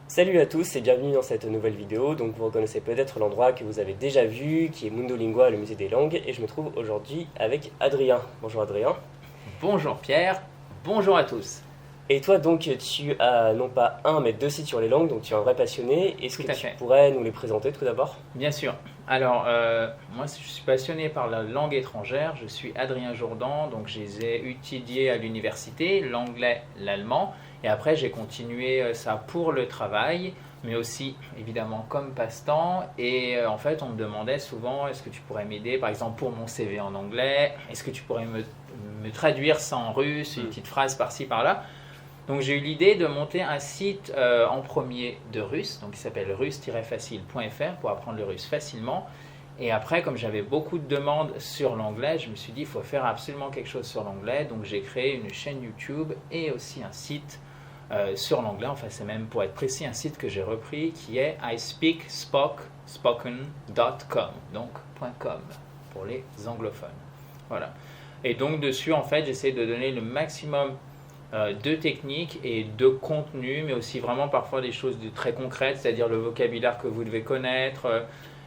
Salut à tous et bienvenue dans cette nouvelle vidéo. Donc vous reconnaissez peut-être l'endroit que vous avez déjà vu, qui est Mundo Lingua, le musée des langues, et je me trouve aujourd'hui avec Adrien. Bonjour Adrien. Bonjour Pierre, bonjour à tous. Et toi donc tu as non pas un mais deux sites sur les langues, donc tu es un vrai passionné. Est-ce Tout que à tu fait. pourrais nous les présenter tout d'abord? Bien sûr. Alors, moi je suis passionné par la langue étrangère. Je suis Adrien Jourdan, donc je les ai étudiés à l'université, l'anglais, l'allemand. Et après j'ai continué ça pour le travail, mais aussi évidemment comme passe-temps. Et en fait on me demandait souvent, est-ce que tu pourrais m'aider par exemple pour mon CV en anglais? Est-ce que tu pourrais me traduire ça en russe, une petite phrase par-ci par-là? Donc j'ai eu l'idée de monter un site en premier de russe, donc qui s'appelle russe-facile.fr pour apprendre le russe facilement. Et après, comme j'avais beaucoup de demandes sur l'anglais, je me suis dit il faut faire absolument quelque chose sur l'anglais. Donc j'ai créé une chaîne YouTube et aussi un site sur l'anglais. Enfin c'est même pour être précis un site que j'ai repris qui est ispeakspoken.com, donc .com pour les anglophones. Voilà. Et donc dessus en fait j'essaie de donner le maximum de techniques et de contenu, mais aussi vraiment parfois des choses très concrètes, c'est-à-dire le vocabulaire que vous devez connaître,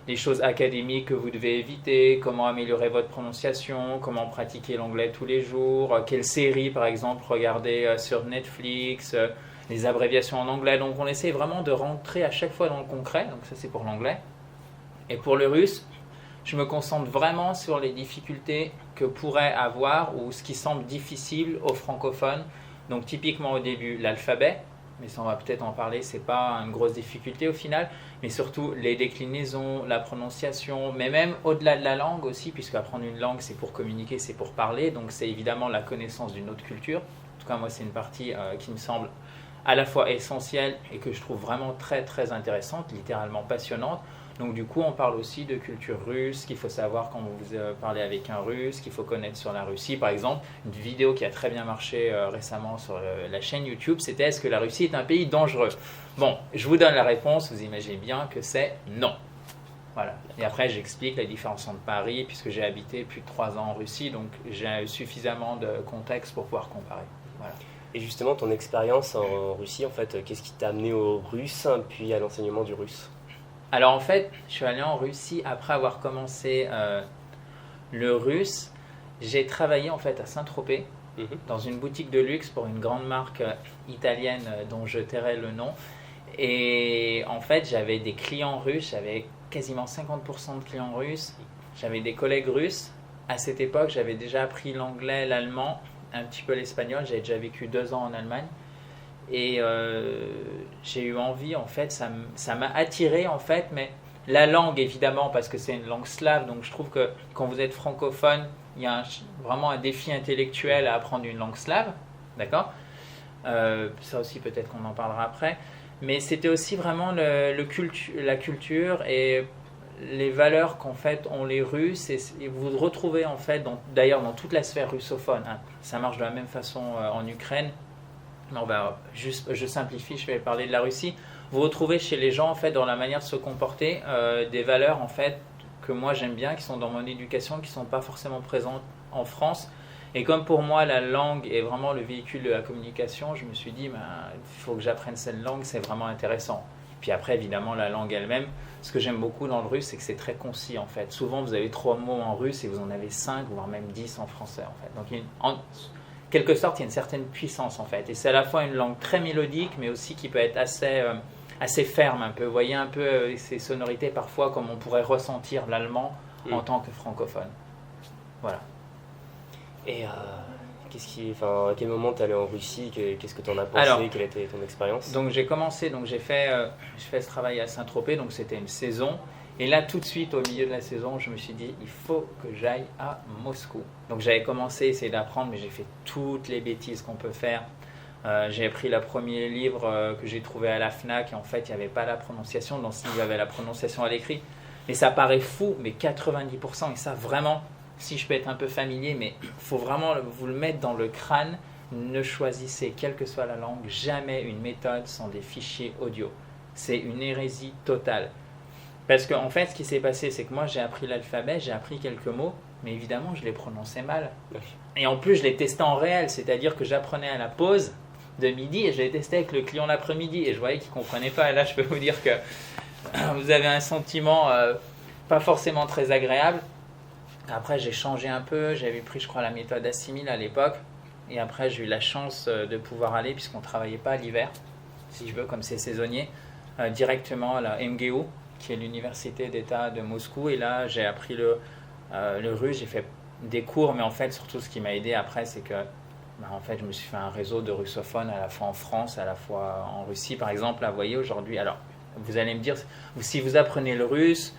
les choses académiques que vous devez éviter, comment améliorer votre prononciation, comment pratiquer l'anglais tous les jours, quelles séries par exemple regarder sur Netflix, les abréviations en anglais. Donc on essaie vraiment de rentrer à chaque fois dans le concret, donc ça c'est pour l'anglais. Et pour le russe, je me concentre vraiment sur les difficultés que pourrait avoir ou ce qui semble difficile aux francophones. Donc typiquement au début l'alphabet, mais ça on va peut-être en parler, c'est pas une grosse difficulté au final, mais surtout les déclinaisons, la prononciation, mais même au-delà de la langue aussi, puisque apprendre une langue c'est pour communiquer, c'est pour parler, donc c'est évidemment la connaissance d'une autre culture. En tout cas moi c'est une partie qui me semble à la fois essentielle et que je trouve vraiment très très intéressante, littéralement passionnante. Donc du coup, on parle aussi de culture russe, qu'il faut savoir quand vous parlez avec un russe, qu'il faut connaître sur la Russie. Par exemple, une vidéo qui a très bien marché récemment sur la chaîne YouTube, c'était « Est-ce que la Russie est un pays dangereux ?» Bon, je vous donne la réponse, vous imaginez bien que c'est non. Voilà. Et après, j'explique la différence entre Paris, puisque j'ai habité plus de 3 ans en Russie, donc j'ai suffisamment de contexte pour pouvoir comparer. Voilà. Et justement ton expérience en Russie, en fait, qu'est-ce qui t'a amené au russe, puis à l'enseignement du russe? Alors en fait, je suis allé en Russie après avoir commencé le russe. J'ai travaillé en fait à Saint-Tropez dans une boutique de luxe pour une grande marque italienne dont je tairai le nom. Et en fait, j'avais des clients russes, j'avais quasiment 50% de clients russes. J'avais des collègues russes. À cette époque, j'avais déjà appris l'anglais, l'allemand, un petit peu l'espagnol. J'avais déjà vécu 2 ans en Allemagne. Et j'ai eu envie, en fait, ça m'a attiré, en fait, mais la langue, évidemment, parce que c'est une langue slave, donc je trouve que quand vous êtes francophone, il y a vraiment un défi intellectuel à apprendre une langue slave, d'accord? Ça aussi, peut-être qu'on en parlera après. Mais c'était aussi vraiment la culture et les valeurs qu'en fait ont les Russes, et vous vous retrouvez, en fait, d'ailleurs, dans toute la sphère russophone, hein. Ça marche de la même façon en Ukraine. Non, je simplifie, je vais parler de la Russie. Vous retrouvez chez les gens en fait dans la manière de se comporter des valeurs en fait que moi j'aime bien, qui sont dans mon éducation, qui ne sont pas forcément présentes en France. Et comme pour moi la langue est vraiment le véhicule de la communication, je me suis dit il faut que j'apprenne cette langue, c'est vraiment intéressant. Puis après évidemment la langue elle-même, ce que j'aime beaucoup dans le russe c'est que c'est très concis en fait. Souvent vous avez 3 mots en russe et vous en avez 5 voire même 10 en français en fait. Donc quelque sorte, il y a une certaine puissance en fait. Et c'est à la fois une langue très mélodique, mais aussi qui peut être assez ferme un peu. Vous voyez un peu ces sonorités parfois comme on pourrait ressentir l'allemand en tant que francophone. Voilà. Et à quel moment t'es allé en Russie? Qu'est-ce que t'en as pensé? Alors, quelle était ton expérience? Donc j'ai commencé, donc j'ai fait ce travail à Saint-Tropez, donc c'était une saison. Et là, tout de suite, au milieu de la saison, je me suis dit, il faut que j'aille à Moscou. Donc j'avais commencé à essayer d'apprendre, mais j'ai fait toutes les bêtises qu'on peut faire. J'ai pris le premier livre que j'ai trouvé à la FNAC, et en fait, il n'y avait pas la prononciation. Dans ce livre, il y avait la prononciation à l'écrit. Et ça paraît fou, mais 90%, et ça vraiment, si je peux être un peu familier, mais il faut vraiment vous le mettre dans le crâne. Ne choisissez, quelle que soit la langue, jamais une méthode sans des fichiers audio. C'est une hérésie totale. Parce qu'en fait, ce qui s'est passé, c'est que moi, j'ai appris l'alphabet, j'ai appris quelques mots, mais évidemment, je les prononçais mal. Et en plus, je les testais en réel, c'est-à-dire que j'apprenais à la pause de midi et je l'ai testé avec le client l'après-midi et je voyais qu'il ne comprenait pas. Et là, je peux vous dire que vous avez un sentiment pas forcément très agréable. Après, j'ai changé un peu. J'avais pris, je crois, la méthode Assimil à l'époque. Et après, j'ai eu la chance de pouvoir aller, puisqu'on ne travaillait pas l'hiver, si je veux, comme c'est saisonnier, directement à la MGU, qui est l'université d'État de Moscou. Et là, j'ai appris le russe. J'ai fait des cours, mais en fait, surtout, ce qui m'a aidé après, c'est que en fait, je me suis fait un réseau de russophones à la fois en France, à la fois en Russie. Par exemple, là, vous voyez, aujourd'hui, alors, vous allez me dire, si vous apprenez le russe,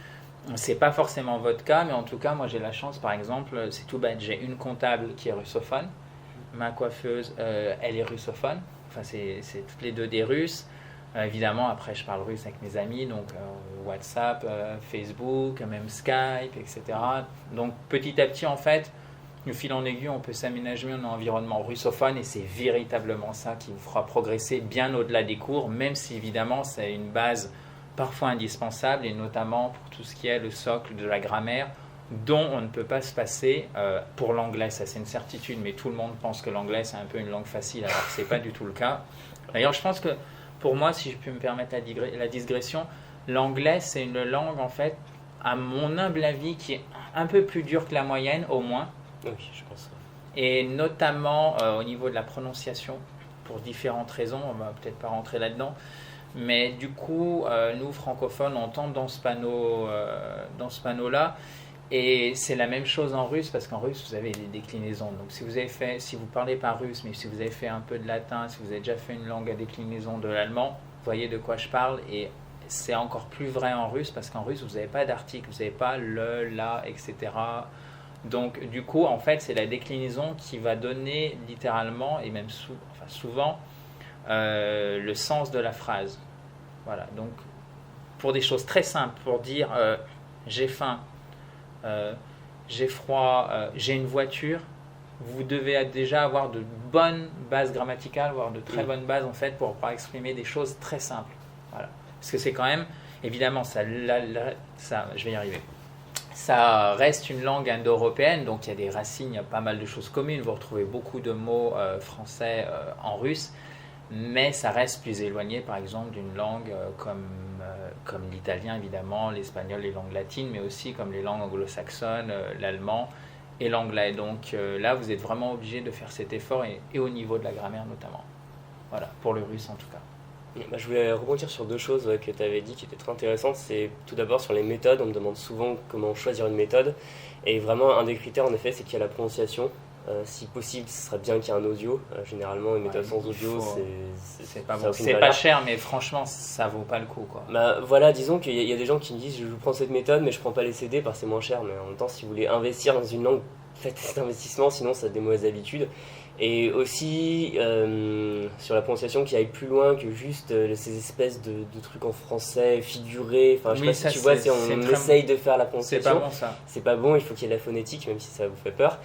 c'est pas forcément votre cas, mais en tout cas, moi, j'ai la chance, par exemple, c'est tout bête, j'ai une comptable qui est russophone, ma coiffeuse, elle est russophone, enfin, c'est toutes les deux des Russes. Évidemment, après, je parle russe avec mes amis, donc WhatsApp, Facebook, même Skype, etc. Donc, petit à petit, en fait, de fil en aiguille, on peut s'aménager un environnement russophone et c'est véritablement ça qui vous fera progresser bien au-delà des cours, même si évidemment c'est une base parfois indispensable et notamment pour tout ce qui est le socle de la grammaire dont on ne peut pas se passer pour l'anglais. Ça, c'est une certitude, mais tout le monde pense que l'anglais c'est un peu une langue facile alors que ce n'est pas du tout le cas. D'ailleurs, je pense que pour moi, si je peux me permettre la digression, l'anglais c'est une langue en fait, à mon humble avis, qui est un peu plus dure que la moyenne au moins. Oui, je pense. Et notamment au niveau de la prononciation, pour différentes raisons, on va peut-être pas rentrer là-dedans, mais du coup, nous francophones, on tombe dans ce panneau-là, et c'est la même chose en russe, parce qu'en russe, vous avez des déclinaisons. Donc si vous parlez pas russe, mais si vous avez fait un peu de latin, si vous avez déjà fait une langue à déclinaison de l'allemand, vous voyez de quoi je parle, et c'est encore plus vrai en russe, parce qu'en russe, vous n'avez pas d'article, vous n'avez pas le, la, etc. Donc, du coup, en fait, c'est la déclinaison qui va donner littéralement, et même souvent, le sens de la phrase. Voilà, donc, pour des choses très simples, pour dire j'ai faim, j'ai froid, j'ai une voiture, vous devez déjà avoir de bonnes bases grammaticales, voire de très bonnes bases, en fait, pour pouvoir exprimer des choses très simples. Voilà. Parce que c'est quand même, évidemment, ça, je vais y arriver. Ça reste une langue indo-européenne, donc il y a des racines, il y a pas mal de choses communes. Vous retrouvez beaucoup de mots français en russe, mais ça reste plus éloigné, par exemple, d'une langue comme l'italien, évidemment, l'espagnol, les langues latines, mais aussi comme les langues anglo-saxonnes, l'allemand et l'anglais. Donc là, vous êtes vraiment obligé de faire cet effort, et au niveau de la grammaire notamment. Voilà, pour le russe en tout cas. Je voulais rebondir sur deux choses que tu avais dit qui étaient très intéressantes. C'est tout d'abord sur les méthodes. On me demande souvent comment choisir une méthode. Et vraiment, un des critères, en effet, c'est qu'il y a la prononciation. Si possible, ce serait bien qu'il y ait un audio. Généralement, une méthode sans audio, c'est pas bon. C'est pas cher, mais franchement, ça vaut pas le coup, quoi. Voilà, disons qu'il y a des gens qui me disent je prends cette méthode, mais je prends pas les CD parce que c'est moins cher. Mais en même temps, si vous voulez investir dans une langue, faites cet investissement, sinon ça a des mauvaises habitudes. Et aussi sur la prononciation qui aille plus loin que juste ces espèces de trucs en français figurés. Enfin, je sais pas si tu vois, si on essaye de faire la prononciation, c'est pas bon ça. C'est pas bon, il faut qu'il y ait la phonétique, même si ça vous fait peur.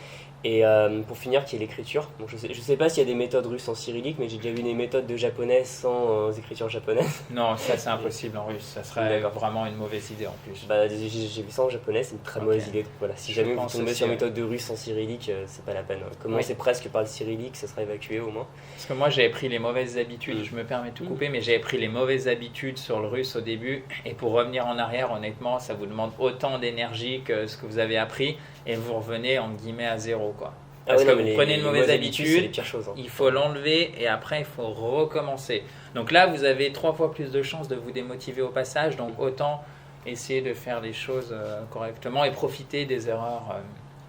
Et pour finir, qu'il y ait l'écriture. Donc, je sais pas s'il y a des méthodes russes en cyrillique, mais j'ai déjà vu des méthodes de japonais sans écriture japonaise. Non, ça c'est impossible en russe, ça serait vraiment une mauvaise idée en plus. J'ai vu ça en japonais, c'est une très mauvaise idée. Donc, voilà, si jamais vous tombez sur une méthode de russe en cyrillique, c'est pas la peine. Commencez presque par le cyrillique, ça sera évacué au moins. Parce que moi j'avais pris les mauvaises habitudes, je me permets de tout couper, mais j'avais pris les mauvaises habitudes sur le russe au début, et pour revenir en arrière, honnêtement, ça vous demande autant d'énergie que ce que vous avez appris, et vous revenez en guillemets à zéro, quoi. Parce que vous prenez une mauvaise habitude, il faut l'enlever et après il faut recommencer. Donc là, vous avez 3 fois plus de chances de vous démotiver au passage, donc autant essayer de faire les choses correctement et profiter des erreurs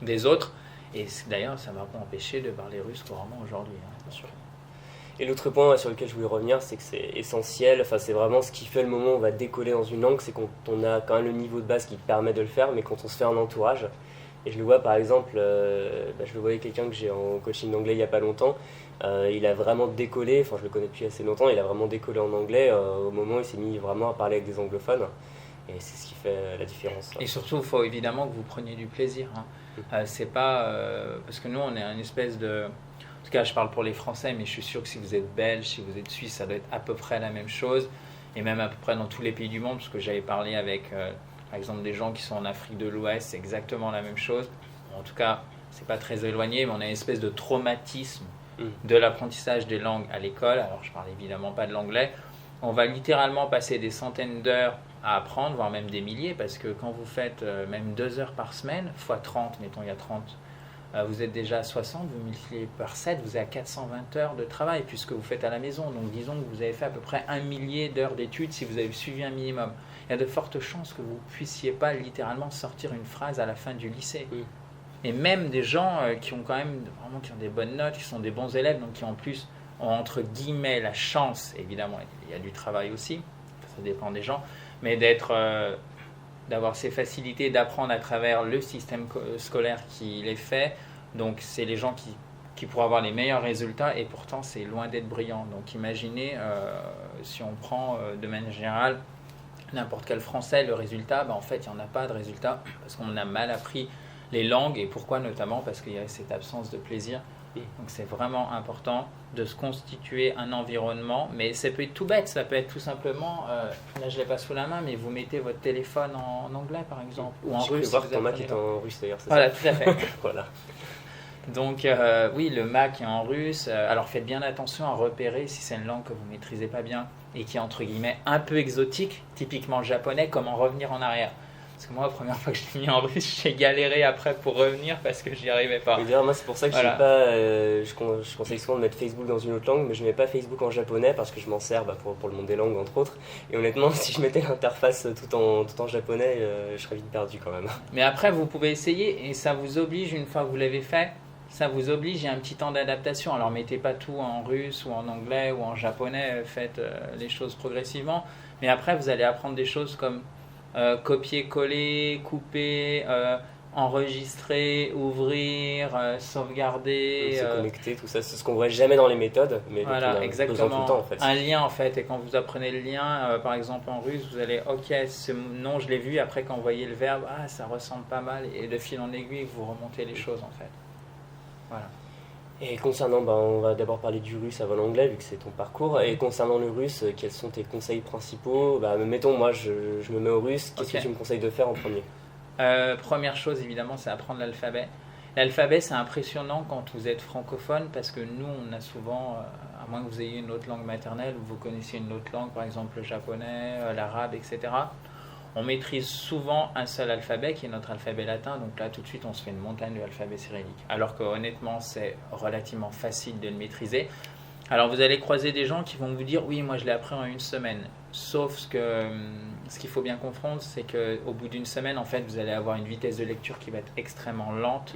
des autres. Et d'ailleurs, ça ne va pas empêcher de parler russe couramment aujourd'hui. Bien sûr. Et l'autre point sur lequel je voulais revenir, c'est que c'est essentiel, enfin c'est vraiment ce qui fait le moment où on va décoller dans une langue, c'est quand on a quand même le niveau de base qui permet de le faire, mais quand on se fait un entourage. Et je le vois par exemple, je le voyais quelqu'un que j'ai en coaching d'anglais il n'y a pas longtemps, il a vraiment décollé, enfin je le connais depuis assez longtemps, il a vraiment décollé en anglais au moment où il s'est mis vraiment à parler avec des anglophones. Et c'est ce qui fait la différence. Et surtout, il faut évidemment que vous preniez du plaisir. C'est pas... parce que nous, on est une espèce de... En tout cas, je parle pour les Français, mais je suis sûr que si vous êtes belge, si vous êtes suisse, ça doit être à peu près la même chose. Et même à peu près dans tous les pays du monde, parce que j'avais parlé avec... par exemple, des gens qui sont en Afrique de l'Ouest, c'est exactement la même chose. En tout cas, c'est pas très éloigné, mais on a une espèce de traumatisme de l'apprentissage des langues à l'école. Alors je parle évidemment pas de l'anglais. On va littéralement passer des centaines d'heures à apprendre, voire même des milliers, parce que quand vous faites même 2 heures par semaine, fois 30, mettons il y a 30, vous êtes déjà à 60, vous multipliez par 7, vous êtes à 420 heures de travail, puisque vous faites à la maison. Donc disons que vous avez fait à peu près 1 millier d'heures d'études si vous avez suivi un minimum. Il y a de fortes chances que vous ne puissiez pas littéralement sortir une phrase à la fin du lycée. Et même des gens qui ont quand même vraiment qui ont des bonnes notes, qui sont des bons élèves, donc qui en plus ont entre guillemets la chance, évidemment il y a du travail aussi, ça dépend des gens, mais d'avoir ces facilités d'apprendre à travers le système scolaire qui les fait. Donc c'est les gens qui pourraient avoir les meilleurs résultats, et pourtant c'est loin d'être brillant. Donc imaginez si on prend de manière générale n'importe quel Français, le résultat, en fait il n'y en a pas de résultat parce qu'on a mal appris les langues. Et pourquoi? Notamment parce qu'il y a cette absence de plaisir. Donc c'est vraiment important de se constituer un environnement, mais ça peut être tout bête, ça peut être tout simplement, là je ne l'ai pas sous la main, mais vous mettez votre téléphone en anglais par exemple, ou en russe. Je peux voir ton Mac est en russe d'ailleurs, c'est voilà, ça? Tout à fait. Voilà. Donc oui, le Mac est en russe, alors faites bien attention à repérer si c'est une langue que vous ne maîtrisez pas bien et qui est entre guillemets un peu exotique, typiquement le japonais, comment revenir en arrière. Parce que moi, la première fois que je l'ai mis en russe, j'ai galéré après pour revenir parce que j'y arrivais pas. Et d'ailleurs, moi, c'est pour ça que Voilà. j'ai pas, je conseille souvent de mettre Facebook dans une autre langue, mais je ne mets pas Facebook en japonais parce que je m'en sers pour le monde des langues, entre autres. Et honnêtement, si je mettais l'interface tout en japonais, je serais vite perdu quand même. Mais après, vous pouvez essayer et ça vous oblige, une fois que vous l'avez fait, ça vous oblige, il y a un petit temps d'adaptation. Alors, mettez pas tout en russe ou en anglais ou en japonais, faites les choses progressivement. Mais après, vous allez apprendre des choses comme copier-coller, couper, enregistrer, ouvrir, sauvegarder. Se connecter, tout ça, c'est ce qu'on voit jamais dans les méthodes, mais Voilà, on a exactement. besoin tout le temps en fait. Un lien en fait, et quand vous apprenez le lien, par exemple en russe, vous allez, ok, ce nom je l'ai vu, après quand vous voyez le verbe, ah ça ressemble pas mal, et de fil en aiguille, vous remontez les choses en fait. Voilà. Et concernant, on va d'abord parler du russe avant l'anglais, vu que c'est ton parcours. Et concernant le russe, quels sont tes conseils principaux? Mettons, moi, je me mets au russe. Qu'est-ce que tu me conseilles de faire en premier? Première chose, évidemment, c'est apprendre l'alphabet. L'alphabet, c'est impressionnant quand vous êtes francophone, parce que nous, on a souvent, à moins que vous ayez une autre langue maternelle, ou vous connaissiez une autre langue, par exemple le japonais, l'arabe, etc., on maîtrise souvent un seul alphabet qui est notre alphabet latin, donc là tout de suite on se fait une montagne de l'alphabet cyrillique. Alors que honnêtement c'est relativement facile de le maîtriser. Alors vous allez croiser des gens qui vont vous dire oui moi je l'ai appris en 1 semaine. Sauf que ce qu'il faut bien comprendre c'est qu'au bout d'1 semaine en fait vous allez avoir une vitesse de lecture qui va être extrêmement lente.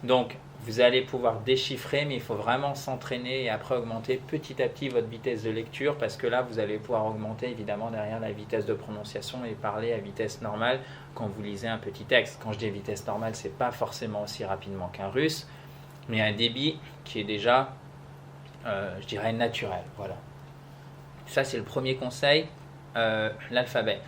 Donc vous allez pouvoir déchiffrer, mais il faut vraiment s'entraîner et après augmenter petit à petit votre vitesse de lecture, parce que là vous allez pouvoir augmenter évidemment derrière la vitesse de prononciation et parler à vitesse normale quand vous lisez un petit texte. Quand je dis vitesse normale, c'est pas forcément aussi rapidement qu'un russe, mais un débit qui est déjà, je dirais, naturel. Voilà. Ça c'est le premier conseil, l'alphabet.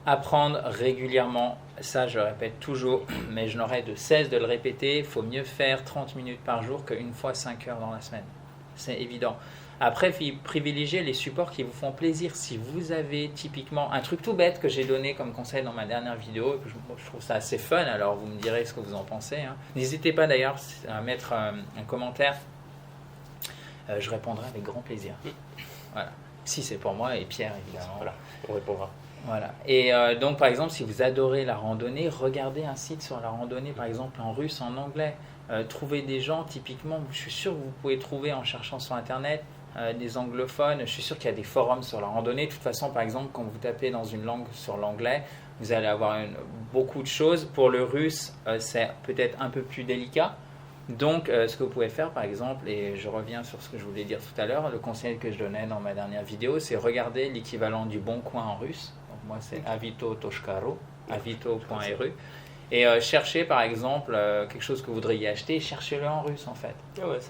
Apprendre régulièrement, ça je le répète toujours, mais je n'aurai de cesse de le répéter, il faut mieux faire 30 minutes par jour qu'une fois 5 heures dans la semaine. C'est évident. Après, privilégiez les supports qui vous font plaisir. Si vous avez typiquement un truc tout bête que j'ai donné comme conseil dans ma dernière vidéo, et que je trouve ça assez fun, alors vous me direz ce que vous en pensez. N'hésitez pas d'ailleurs à mettre un commentaire, je répondrai avec grand plaisir. Voilà. Si c'est pour moi et Pierre évidemment. Voilà, on répondra. Voilà. Et donc par exemple si vous adorez la randonnée, regardez un site sur la randonnée par exemple en russe, en anglais. Trouvez des gens typiquement, je suis sûr que vous pouvez trouver en cherchant sur internet des anglophones, je suis sûr qu'il y a des forums sur la randonnée. De toute façon par exemple quand vous tapez dans une langue sur l'anglais, vous allez avoir beaucoup de choses. Pour le russe c'est peut-être un peu plus délicat. Donc, ce que vous pouvez faire, par exemple, et je reviens sur ce que je voulais dire tout à l'heure, le conseil que je donnais dans ma dernière vidéo, c'est regarder l'équivalent du Bon Coin en russe. Donc, moi, c'est Avito Toshkaro, avito.ru. Et cherchez, par exemple, quelque chose que vous voudriez acheter, cherchez-le en russe, en fait,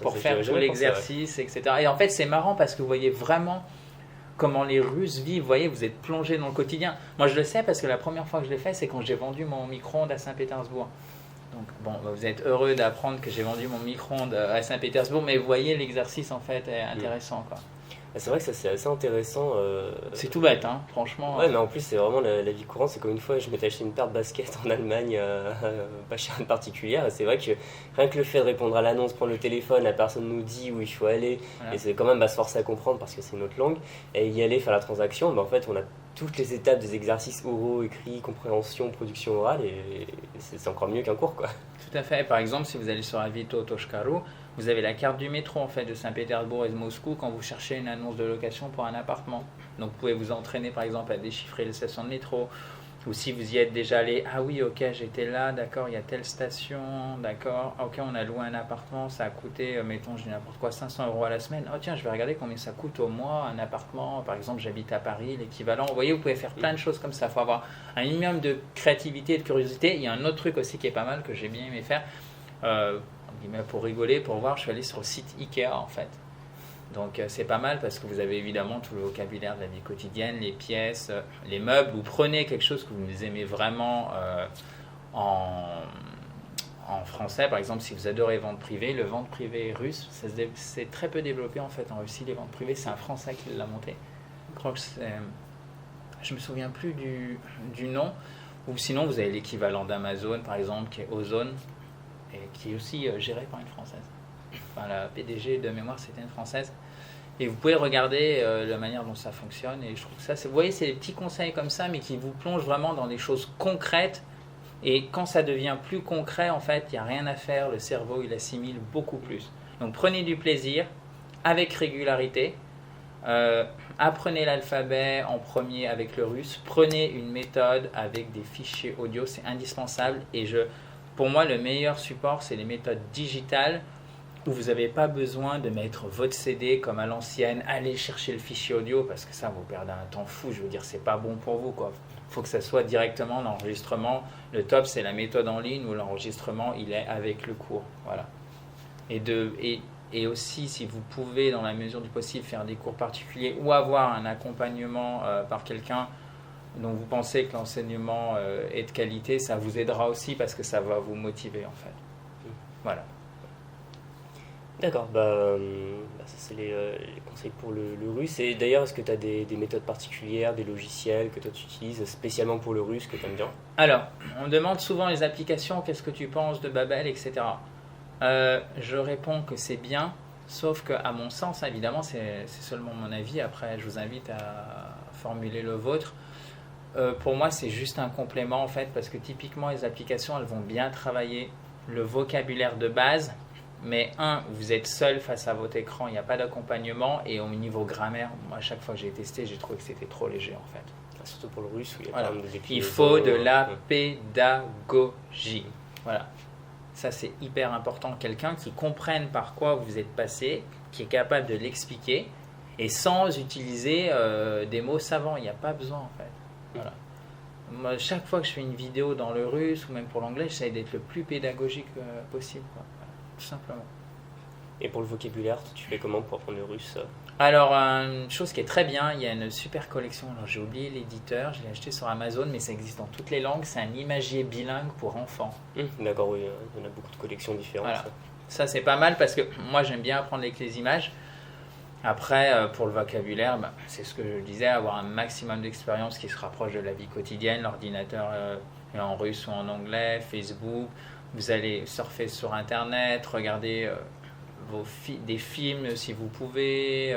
pour faire tout l'exercice, etc. Et en fait, c'est marrant parce que vous voyez vraiment comment les Russes vivent. Vous voyez, vous êtes plongé dans le quotidien. Moi, je le sais parce que la première fois que je l'ai fait, c'est quand j'ai vendu mon micro-ondes à Saint-Pétersbourg. Donc, bon, vous êtes heureux d'apprendre que j'ai vendu mon micro-ondes à Saint-Pétersbourg, mais vous voyez, l'exercice en fait est intéressant, quoi. C'est vrai que ça c'est assez intéressant. C'est tout bête, hein, franchement. Ouais, mais en plus c'est vraiment la vie courante. C'est comme une fois je m'étais acheté une paire de baskets en Allemagne, pas chère particulière. Et c'est vrai que rien que le fait de répondre à l'annonce, prendre le téléphone, la personne nous dit où il faut aller, Voilà. et c'est quand même se forcer à comprendre parce que c'est notre langue, et y aller faire la transaction, en fait on a toutes les étapes des exercices oraux, écrits, compréhension, production orale, et c'est encore mieux qu'un cours, quoi. Tout à fait. Par exemple, si vous allez sur Avito Toshkaru, vous avez la carte du métro en fait de Saint-Pétersbourg et de Moscou quand vous cherchez une annonce de location pour un appartement. Donc vous pouvez vous entraîner par exemple à déchiffrer les stations de métro. Ou si vous y êtes déjà allé, ah oui, ok, j'étais là, d'accord, il y a telle station, d'accord, ok, on a loué un appartement, ça a coûté, mettons, je dis n'importe quoi, 500 € à la semaine. Oh tiens, je vais regarder combien ça coûte au mois un appartement. Par exemple, j'habite à Paris, l'équivalent. Vous voyez, vous pouvez faire plein de choses comme ça. Il faut avoir un minimum de créativité et de curiosité. Il y a un autre truc aussi qui est pas mal que j'ai bien aimé faire. Pour rigoler, pour voir, je suis allé sur le site Ikea en fait. Donc c'est pas mal parce que vous avez évidemment tout le vocabulaire de la vie quotidienne, les pièces, les meubles. Vous prenez quelque chose que vous aimez vraiment en français. Par exemple, si vous adorez vente privée, le vente privée russe, c'est très peu développé en fait en Russie. Les ventes privées, c'est un Français qui l'a monté. Je crois que je me souviens plus du nom. Ou sinon, vous avez l'équivalent d'Amazon par exemple qui est Ozone et qui est aussi géré par une Française. Enfin, la PDG de mémoire, c'était une Française. Et vous pouvez regarder la manière dont ça fonctionne. Et je trouve que ça, vous voyez, c'est des petits conseils comme ça, mais qui vous plongent vraiment dans des choses concrètes. Et quand ça devient plus concret, en fait, il n'y a rien à faire. Le cerveau, il assimile beaucoup plus. Donc, prenez du plaisir avec régularité. Apprenez l'alphabet en premier avec le russe. Prenez une méthode avec des fichiers audio. C'est indispensable. Et pour moi, le meilleur support, c'est les méthodes digitales où vous n'avez pas besoin de mettre votre CD comme à l'ancienne, aller chercher le fichier audio parce que ça, vous perdez un temps fou. Je veux dire, c'est pas bon pour vous, quoi. Il faut que ça soit directement l'enregistrement. Le top, c'est la méthode en ligne où l'enregistrement, il est avec le cours. Voilà. Et aussi, si vous pouvez, dans la mesure du possible, faire des cours particuliers ou avoir un accompagnement par quelqu'un dont vous pensez que l'enseignement est de qualité, ça vous aidera aussi parce que ça va vous motiver, en fait. Voilà. D'accord, ça c'est les conseils pour le russe. Et d'ailleurs, est-ce que tu as des méthodes particulières, des logiciels que toi tu utilises spécialement pour le russe que tu aimes bien? Alors, on me demande souvent les applications, qu'est-ce que tu penses de Babel, etc. Je réponds que c'est bien, sauf qu'à mon sens, évidemment, c'est seulement mon avis. Après, je vous invite à formuler le vôtre. Pour moi, c'est juste un complément en fait, parce que typiquement, les applications, elles vont bien travailler le vocabulaire de base. Mais vous êtes seul face à votre écran, il n'y a pas d'accompagnement. Et au niveau grammaire, moi, à chaque fois que j'ai testé, j'ai trouvé que c'était trop léger en fait. Surtout pour le russe où il y a Voilà. quand même des déclinaisons. Il faut de la pédagogie. Voilà. Ça, c'est hyper important. Quelqu'un qui comprenne par quoi vous êtes passé, qui est capable de l'expliquer et sans utiliser des mots savants. Il n'y a pas besoin en fait. Voilà. Moi, chaque fois que je fais une vidéo dans le russe ou même pour l'anglais, j'essaie d'être le plus pédagogique possible, quoi. Tout simplement. Et pour le vocabulaire, tu fais comment pour apprendre le russe? Alors, une chose qui est très bien, il y a une super collection. Alors, j'ai oublié l'éditeur, je l'ai acheté sur Amazon, mais ça existe dans toutes les langues. C'est un imagier bilingue pour enfants. D'accord, oui, il y en a beaucoup de collections différentes. Voilà. Ça, c'est pas mal parce que moi, j'aime bien apprendre avec les images. Après, pour le vocabulaire, c'est ce que je disais, avoir un maximum d'expérience qui se rapproche de la vie quotidienne. L'ordinateur est en russe ou en anglais, Facebook. Vous allez surfer sur Internet, regarder des films si vous pouvez.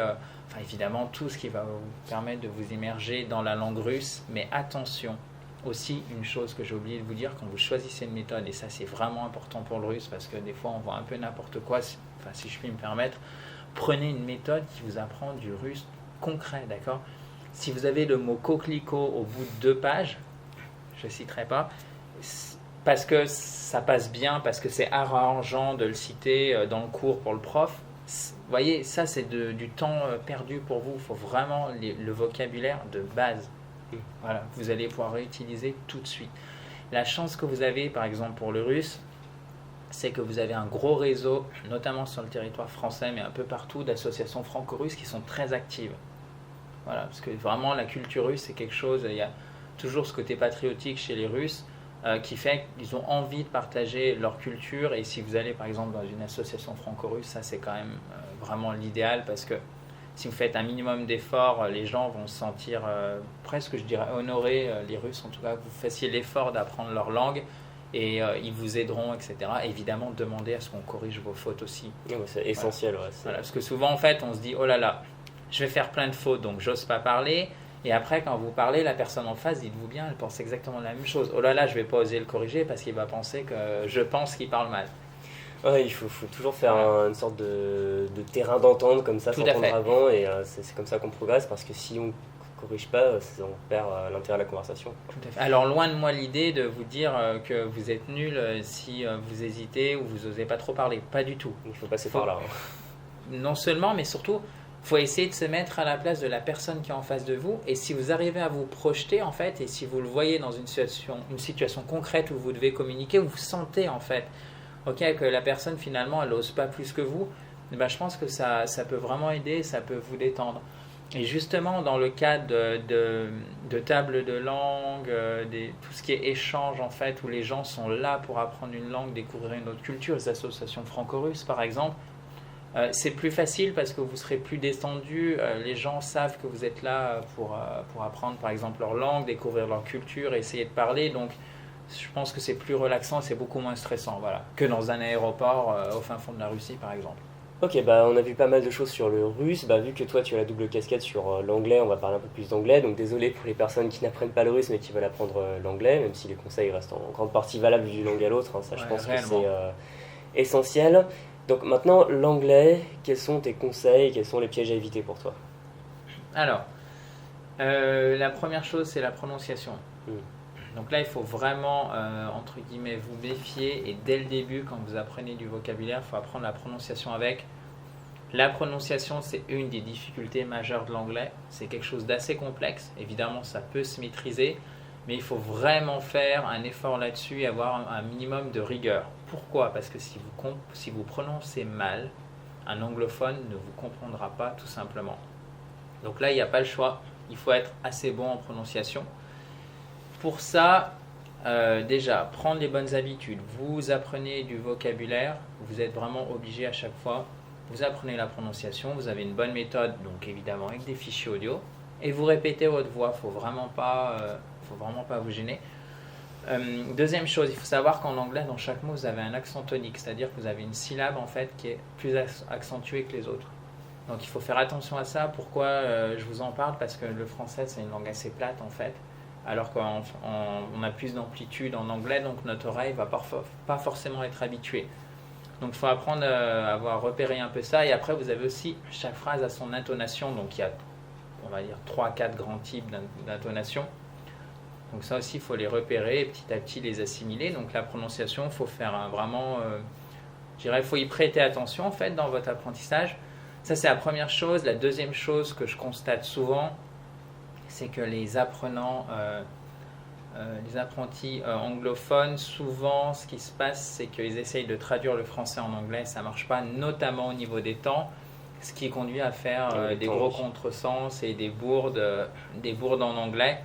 Enfin, évidemment, tout ce qui va vous permettre de vous immerger dans la langue russe. Mais attention, aussi une chose que j'ai oublié de vous dire, quand vous choisissez une méthode, et ça c'est vraiment important pour le russe, parce que des fois on voit un peu n'importe quoi, enfin si je puis me permettre, prenez une méthode qui vous apprend du russe concret, d'accord? Si vous avez le mot coquelicot au bout de 2 pages, je ne citerai pas, parce que ça passe bien, parce que c'est arrangeant de le citer dans le cours pour le prof. Vous voyez, ça c'est du temps perdu pour vous. Il faut vraiment le vocabulaire de base. Voilà, vous allez pouvoir réutiliser tout de suite. La chance que vous avez, par exemple pour le russe, c'est que vous avez un gros réseau, notamment sur le territoire français, mais un peu partout, d'associations franco-russes qui sont très actives. Voilà, parce que vraiment la culture russe, c'est quelque chose, il y a toujours ce côté patriotique chez les Russes, qui fait qu'ils ont envie de partager leur culture. Et si vous allez par exemple dans une association franco-russe, ça c'est quand même vraiment l'idéal, parce que si vous faites un minimum d'efforts, les gens vont se sentir presque, je dirais, honorés, les Russes en tout cas, que vous fassiez l'effort d'apprendre leur langue et ils vous aideront, etc. Évidemment, demandez à ce qu'on corrige vos fautes aussi. Ouais, c'est essentiel. Voilà. Ouais, Voilà, parce que souvent, en fait, on se dit, oh là là, je vais faire plein de fautes, donc j'ose pas parler. Et après, quand vous parlez, la personne en face, dites-vous bien, elle pense exactement la même chose. Oh là là, je vais pas oser le corriger parce qu'il va penser que je pense qu'il parle mal. Ouais, il faut toujours faire une sorte de terrain d'entente comme ça, s'entendre avant, et c'est comme ça qu'on progresse, parce que si on ne corrige pas, on perd l'intérêt de la conversation. Tout à fait. Alors loin de moi l'idée de vous dire que vous êtes nul si vous hésitez ou vous n'osez pas trop parler, pas du tout. Il faut passer par là. Non seulement, mais surtout, il faut essayer de se mettre à la place de la personne qui est en face de vous, et si vous arrivez à vous projeter en fait, et si vous le voyez dans une situation concrète où vous devez communiquer, vous sentez en fait que la personne finalement elle n'ose pas plus que vous, ben, je pense que ça peut vraiment aider, ça peut vous détendre. Et justement dans le cadre de table de langue, tout ce qui est échange en fait, où les gens sont là pour apprendre une langue, découvrir une autre culture, les associations franco-russes par exemple, c'est plus facile parce que vous serez plus détendu, les gens savent que vous êtes là pour apprendre par exemple leur langue, découvrir leur culture, essayer de parler, donc je pense que c'est plus relaxant, c'est beaucoup moins stressant, voilà, que dans un aéroport au fin fond de la Russie par exemple. Ok, bah on a vu pas mal de choses sur le russe. Bah, vu que toi tu as la double casquette sur l'anglais, on va parler un peu plus d'anglais. Donc désolé pour les personnes qui n'apprennent pas le russe mais qui veulent apprendre l'anglais, même si les conseils restent en grande partie valables d'une langue à l'autre. Ça, je pense réellement que c'est essentiel. Donc maintenant, l'anglais, quels sont tes conseils, quels sont les pièges à éviter pour toi? Alors, la première chose, c'est la prononciation. Donc là, il faut vraiment, entre guillemets, vous méfier. Et dès le début, quand vous apprenez du vocabulaire, il faut apprendre la prononciation avec. La prononciation, c'est une des difficultés majeures de l'anglais. C'est quelque chose d'assez complexe. Évidemment, ça peut se maîtriser. Mais il faut vraiment faire un effort là-dessus et avoir un minimum de rigueur. Pourquoi? Parce que si vous prononcez mal, un anglophone ne vous comprendra pas tout simplement. Donc là, il n'y a pas le choix. Il faut être assez bon en prononciation. Pour ça, déjà, prendre les bonnes habitudes. Vous apprenez du vocabulaire. Vous êtes vraiment obligé à chaque fois. Vous apprenez la prononciation. Vous avez une bonne méthode, donc évidemment avec des fichiers audio. Et vous répétez votre voix. Il ne faut vraiment pas vous gêner. Deuxième chose, il faut savoir qu'en anglais, dans chaque mot, vous avez un accent tonique, c'est-à-dire que vous avez une syllabe en fait qui est plus accentuée que les autres. Donc il faut faire attention à ça. Pourquoi je vous en parle? Parce que le français, c'est une langue assez plate en fait, alors qu'on a plus d'amplitude en anglais, donc notre oreille ne va pas forcément être habituée. Donc il faut apprendre à avoir repéré un peu ça. Et après, vous avez aussi, chaque phrase a son intonation, donc il y a, on va dire, 3-4 grands types d'intonation. Donc ça aussi, il faut les repérer et petit à petit les assimiler. Donc la prononciation, il faut faire vraiment, je dirais, il faut y prêter attention en fait dans votre apprentissage. Ça, c'est la première chose. La deuxième chose que je constate souvent, c'est que les apprenants, les apprentis anglophones, souvent, ce qui se passe, c'est qu'ils essayent de traduire le français en anglais. Ça ne marche pas, notamment au niveau des temps, ce qui conduit à faire des gros contresens et des bourdes en anglais.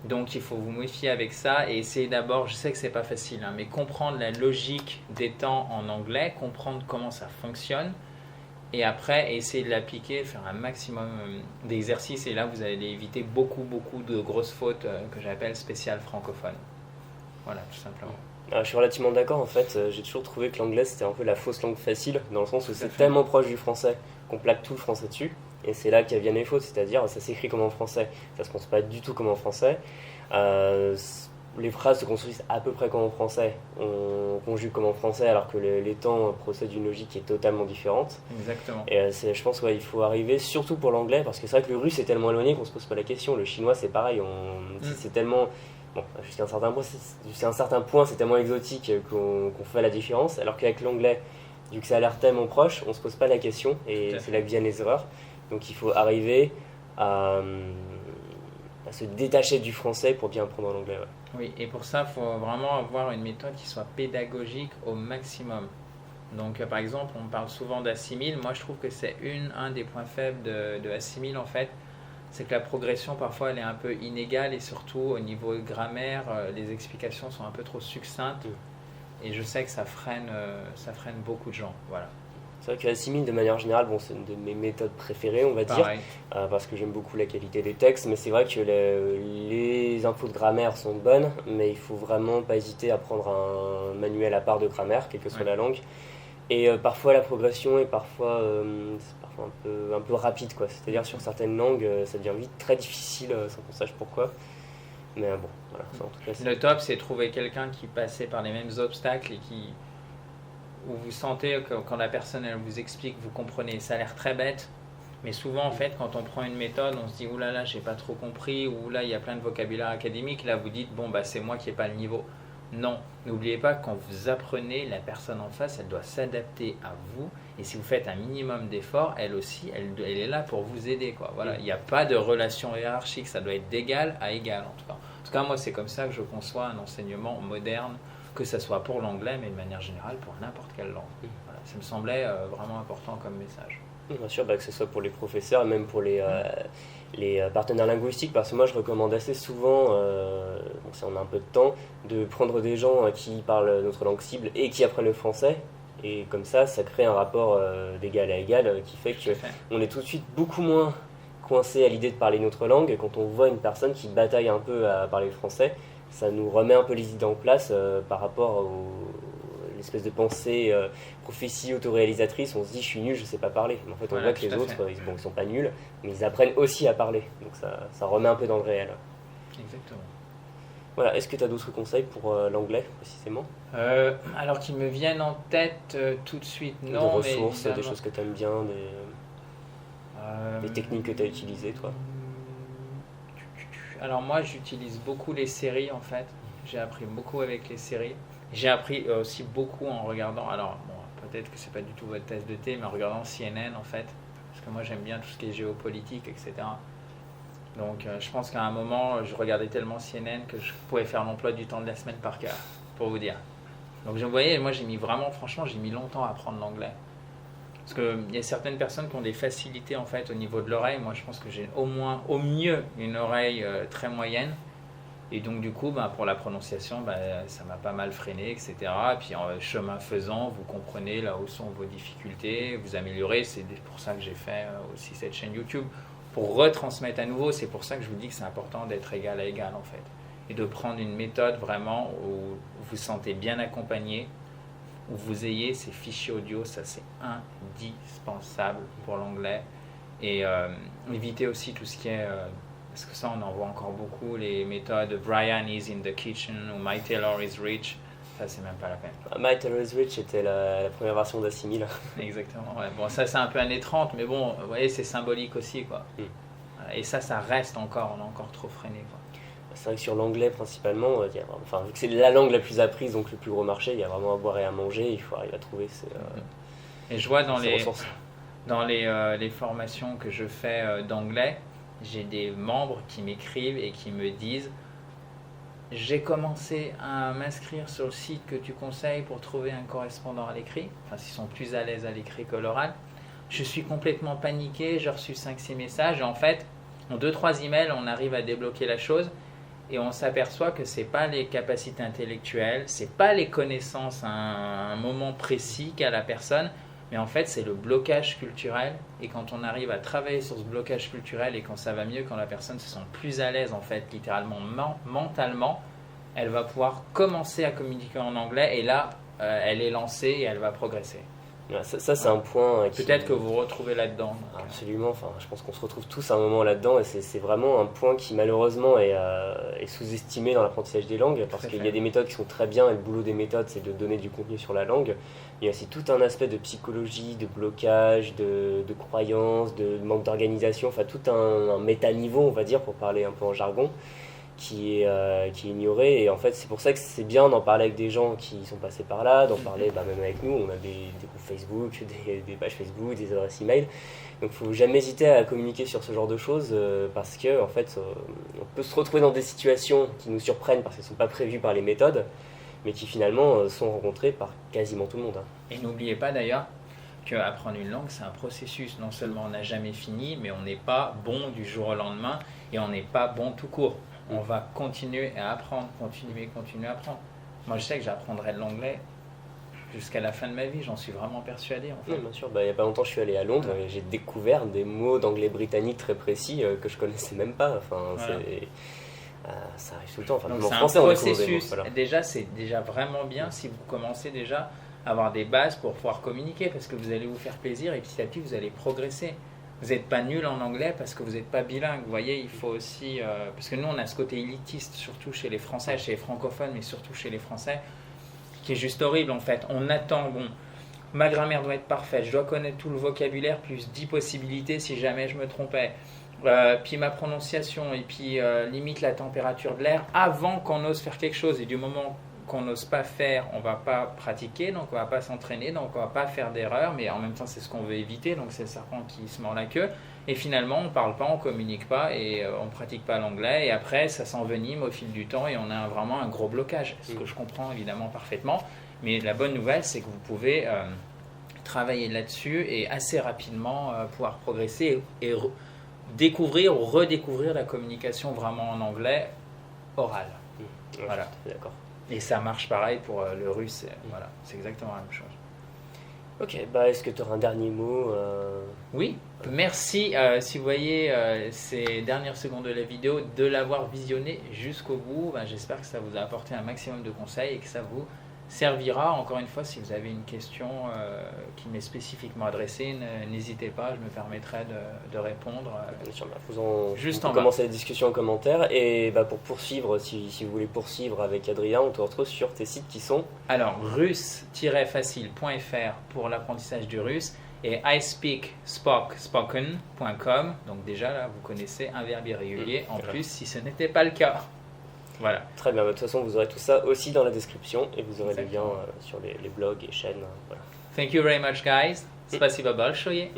Donc il faut vous méfier avec ça et essayer d'abord, je sais que c'est pas facile, mais comprendre la logique des temps en anglais, comprendre comment ça fonctionne et après essayer de l'appliquer, faire un maximum d'exercices et là vous allez éviter beaucoup de grosses fautes que j'appelle spéciales francophones. Voilà, tout simplement. Je suis relativement d'accord en fait, j'ai toujours trouvé que l'anglais c'était un peu la fausse langue facile, dans le sens où c'est tellement proche du français qu'on plaque tout le français dessus. Et c'est là qu'il viennent les fautes, c'est-à-dire ça s'écrit comme en français, ça se prononce pas du tout comme en français. Les phrases se construisent à peu près comme en français, on conjugue comme en français alors que les temps procèdent d'une logique qui est totalement différente. Exactement. Et je pense qu'il faut arriver, surtout pour l'anglais, parce que c'est vrai que le russe est tellement éloigné qu'on se pose pas la question. Le chinois c'est pareil, c'est tellement... Bon, jusqu'à un certain point, c'est tellement exotique qu'on fait la différence, alors qu'avec l'anglais, vu que ça a l'air tellement proche, on se pose pas la question et c'est là que viennent les erreurs. Donc il faut arriver à se détacher du français pour bien apprendre l'anglais. Ouais. Oui, et pour ça, il faut vraiment avoir une méthode qui soit pédagogique au maximum. Donc par exemple, on parle souvent d'Assimil. Moi, je trouve que c'est un des points faibles de Assimil en fait. C'est que la progression, parfois, elle est un peu inégale et surtout au niveau de grammaire, les explications sont un peu trop succinctes. Et je sais que ça freine beaucoup de gens. Voilà. C'est vrai que Assimil, de manière générale, bon, c'est une de mes méthodes préférées, on va Pareil. dire, parce que j'aime beaucoup la qualité des textes, mais c'est vrai que les infos de grammaire sont bonnes, mais il faut vraiment pas hésiter à prendre un manuel à part de grammaire, quelle que soit la langue. Et parfois la progression est parfois, c'est parfois un peu rapide, quoi. C'est-à-dire sur certaines langues, ça devient vite très difficile sans qu'on sache pourquoi. Mais bon, voilà. Ça, en tout cas, le top, c'est trouver quelqu'un qui passait par les mêmes obstacles et où vous sentez que quand la personne elle vous explique, vous comprenez. Ça a l'air très bête, mais souvent en fait, quand on prend une méthode, on se dit oulala, j'ai pas trop compris, ou là il y a plein de vocabulaire académique. Là, vous dites bon bah c'est moi qui n'ai pas le niveau. Non, n'oubliez pas que quand vous apprenez, la personne en face, elle doit s'adapter à vous. Et si vous faites un minimum d'efforts, elle aussi, elle est là pour vous aider, quoi. Voilà, il n'y a pas de relation hiérarchique, ça doit être d'égal à égal en tout cas. En tout cas, moi, c'est comme ça que je conçois un enseignement moderne, que ce soit pour l'anglais, mais de manière générale pour n'importe quelle langue. Voilà, ça me semblait vraiment important comme message. Bien sûr, que ce soit pour les professeurs, même pour les partenaires linguistiques, parce que moi je recommande assez souvent, si on a un peu de temps, de prendre des gens qui parlent notre langue cible et qui apprennent le français, et comme ça crée un rapport d'égal à égal qui fait qu'on est tout de suite beaucoup moins coincé à l'idée de parler notre langue. Quand on voit une personne qui bataille un peu à parler le français, ça nous remet un peu les idées en place par rapport l'espèce de pensée prophétie autoréalisatrice. On se dit je suis nul, je sais pas parler, mais en fait on voit que les autres ils sont pas nuls, mais ils apprennent aussi à parler, donc ça remet un peu dans le réel. Exactement. Voilà, est-ce que tu as d'autres conseils pour l'anglais précisément? Alors qu'ils me viennent en tête tout de suite, non. Des ressources, des choses que tu aimes bien, des techniques que tu as utilisées toi? Alors moi j'utilise beaucoup les séries en fait, j'ai appris beaucoup avec les séries. J'ai appris aussi beaucoup en regardant, alors bon, peut-être que c'est pas du tout votre tasse de thé, mais en regardant CNN en fait, parce que moi j'aime bien tout ce qui est géopolitique, etc. Donc je pense qu'à un moment, je regardais tellement CNN que je pouvais faire l'emploi du temps de la semaine par cœur, pour vous dire. Donc vous voyez, moi j'ai mis longtemps à apprendre l'anglais. Parce qu'il y a certaines personnes qui ont des facilités en fait au niveau de l'oreille. Moi je pense que j'ai au mieux une oreille très moyenne. Et donc du coup, pour la prononciation, ça m'a pas mal freiné, etc. Et puis chemin faisant, vous comprenez là où sont vos difficultés, vous améliorez. C'est pour ça que j'ai fait aussi cette chaîne YouTube, pour retransmettre à nouveau. C'est pour ça que je vous dis que c'est important d'être égal à égal en fait. Et de prendre une méthode vraiment où vous vous sentez bien accompagné, où vous ayez ces fichiers audio, ça c'est indispensable pour l'anglais. Et évitez aussi tout ce qui est... parce que ça, on en voit encore beaucoup, les méthodes Brian is in the kitchen ou My Taylor is rich. Ça, c'est même pas la peine. My Taylor is rich était la première version d'Assimil. Exactement. Ouais. Bon, ça, c'est un peu années 30, mais bon, vous voyez, c'est symbolique aussi, quoi. Et ça reste encore, on est encore trop freiné, quoi. C'est vrai que sur l'anglais, principalement, vu que c'est la langue la plus apprise, donc le plus gros marché, il y a vraiment à boire et à manger, il faut arriver à trouver Et je vois dans les formations que je fais d'anglais, j'ai des membres qui m'écrivent et qui me disent « J'ai commencé à m'inscrire sur le site que tu conseilles pour trouver un correspondant à l'écrit. » Enfin, s'ils sont plus à l'aise à l'écrit que l'oral. « Je suis complètement paniqué, j'ai reçu 5-6 messages. » Et en fait, en 2-3 emails, on arrive à débloquer la chose et on s'aperçoit que ce n'est pas les capacités intellectuelles, ce n'est pas les connaissances à un moment précis qu'a la personne, mais en fait, c'est le blocage culturel. Et quand on arrive à travailler sur ce blocage culturel et quand ça va mieux, quand la personne se sent plus à l'aise, en fait, littéralement, mentalement, elle va pouvoir commencer à communiquer en anglais. Et là, elle est lancée et elle va progresser. Ça c'est un point peut-être que vous vous retrouvez là-dedans. Absolument, je pense qu'on se retrouve tous à un moment là-dedans et c'est vraiment un point qui malheureusement est sous-estimé dans l'apprentissage des langues, parce qu'il y a des méthodes qui sont très bien et le boulot des méthodes c'est de donner du contenu sur la langue. Il y a aussi tout un aspect de psychologie, de blocage, de croyances, de manque d'organisation, tout un méta-niveau, on va dire, pour parler un peu en jargon, qui est ignoré. Et en fait c'est pour ça que c'est bien d'en parler avec des gens qui sont passés par là, d'en parler même avec nous. On a des groupes Facebook, des pages Facebook, des adresses email, donc il ne faut jamais hésiter à communiquer sur ce genre de choses, parce que en fait on peut se retrouver dans des situations qui nous surprennent parce qu'elles ne sont pas prévues par les méthodes, mais qui finalement sont rencontrées par quasiment tout le monde. Et n'oubliez pas d'ailleurs qu'apprendre une langue, c'est un processus. Non seulement on n'a jamais fini, mais on n'est pas bon du jour au lendemain et on n'est pas bon tout court. On va continuer à apprendre, continuer à apprendre. Moi, je sais que j'apprendrai de l'anglais jusqu'à la fin de ma vie, j'en suis vraiment persuadé. En fait. Bien sûr, il n'y a pas longtemps je suis allé à Londres et j'ai découvert des mots d'anglais britannique très précis que je connaissais même pas. Enfin, ça arrive tout le temps. Enfin, donc en c'est français, un on découvre des processus, mots, voilà. déjà c'est déjà vraiment bien si vous commencez déjà à avoir des bases pour pouvoir communiquer parce que vous allez vous faire plaisir et petit à petit vous allez progresser. Vous n'êtes pas nul en anglais parce que vous n'êtes pas bilingue. Vous voyez, il faut aussi... parce que nous, on a ce côté élitiste, surtout chez les Français, chez les francophones, mais surtout chez les Français, qui est juste horrible en fait. On attend, bon, ma grammaire doit être parfaite, je dois connaître tout le vocabulaire, plus 10 possibilités si jamais je me trompais. Puis ma prononciation, et puis limite la température de l'air, avant qu'on ose faire quelque chose. Et du moment qu'on n'ose pas faire, on ne va pas pratiquer, donc on ne va pas s'entraîner, donc on ne va pas faire d'erreurs, mais en même temps c'est ce qu'on veut éviter, donc c'est le serpent qui se mord la queue. Et finalement on ne parle pas, on ne communique pas et on ne pratique pas l'anglais, et après ça s'envenime au fil du temps et on a vraiment un gros blocage, ce que je comprends évidemment parfaitement. Mais la bonne nouvelle c'est que vous pouvez travailler là-dessus et assez rapidement pouvoir progresser et découvrir ou redécouvrir la communication vraiment en anglais oral. Voilà. D'accord. Et ça marche pareil pour le russe, voilà, c'est exactement la même chose. Ok, est-ce que tu auras un dernier mot Oui, merci si vous voyez ces dernières secondes de la vidéo, de l'avoir visionné jusqu'au bout. J'espère que ça vous a apporté un maximum de conseils et que ça vous servira. Encore une fois, si vous avez une question qui m'est spécifiquement adressée, n'hésitez pas, je me permettrai de répondre. Bien sûr, vous juste en commencer la discussion en commentaire. Et pour poursuivre, si vous voulez poursuivre avec Adrien, on te retrouve sur tes sites qui sont... Alors, russe-facile.fr pour l'apprentissage du russe et ispeakspoken.com. Donc déjà, là, vous connaissez un verbe irrégulier. En plus, si ce n'était pas le cas. Voilà. Très bien, de toute façon vous aurez tout ça aussi dans la description et vous aurez les liens sur les blogs et chaînes. Voilà. Thank you very much guys. Spasiba большое.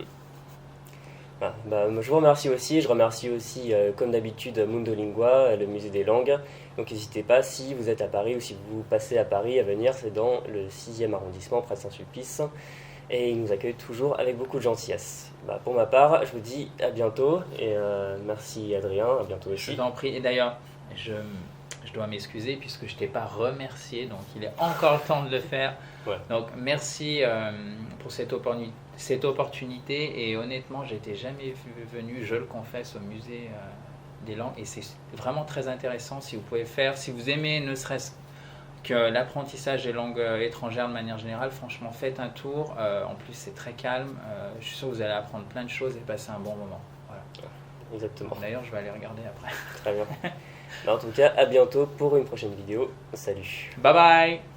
Je vous remercie aussi, je remercie aussi comme d'habitude Mundolingua, le musée des langues. Donc n'hésitez pas, si vous êtes à Paris ou si vous passez à Paris à venir, c'est dans le 6e arrondissement près de Saint-Sulpice et ils nous accueillent toujours avec beaucoup de gentillesse. Pour ma part, je vous dis à bientôt et merci Adrien, à bientôt aussi. Je t'en prie, et d'ailleurs je dois m'excuser puisque je ne t'ai pas remercié, donc il est encore le temps de le faire. Ouais. Donc merci pour cette opportunité et honnêtement, j'étais jamais venu, je le confesse, au musée des langues et c'est vraiment très intéressant si vous pouvez faire, si vous aimez ne serait-ce que l'apprentissage des langues étrangères de manière générale, franchement faites un tour, en plus c'est très calme, je suis sûr que vous allez apprendre plein de choses et passer un bon moment. Voilà. Exactement. D'ailleurs je vais aller regarder après. Très bien. En tout cas, à bientôt pour une prochaine vidéo. Salut. Bye bye.